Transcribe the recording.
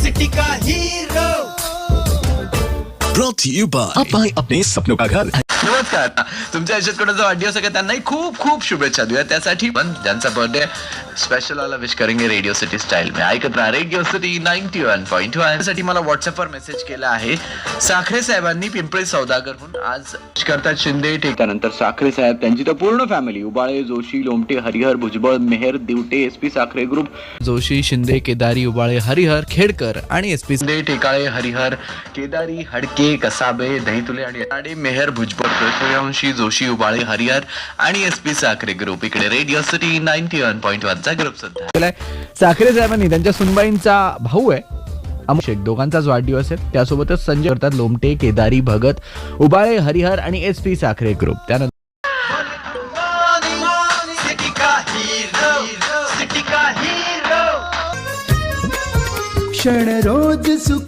City का hero Brought to you by अपाय अपने सपनों का घर. नमस्कार. तुमच्या आयुष्यात कोणाचा वाढदिवस आहे का त्यांनाही खूप खूप शुभेच्छा देऊया. त्यासाठी पण ज्यांचा बर्थडे स्पेशल वाला विश करेंगे रेडिओ सिटी स्टाईल में. ऐकत राहा रेडिओ सिटी 91.1. त्यासाठी मला व्हॉट्सअपवर मेसेज केला आहे. साखरे साहेबांनी पिंपरी सौदागरहून आज करतात शिंदे त्यानंतर साखरे साहेब त्यांची तर पूर्ण family Ubale Joshi Lomte Harihar Bhujbal Mehar Divate SP Sakhare group Joshi Shinde Kedari Ubale Harihar Khedkar आणि एसपी शिंदे टेकाळे हरिहर केदारी हडके कसाबे दहीतुले आणि मेहर भुजबळ सूर्यवंशी जोशी उबाळे हरिहर आणि एसपी साखरे ग्रुप इकडे रेडिओ सिटी 91.1 चा ग्रुप सुद्धा. साखरे साहेबांनी त्यांच्या सुनबाईंचा भाऊ आहे शेख दोघांचाच वाढदिवस आहे. त्यासोबतच संजय करतात लोमटे केदारी भगत उबाळे हरिहर आणि एसपी साखरे ग्रुप. त्यानंतर सिटी का हीरो सिटी का हीरो क्षण रोज सुख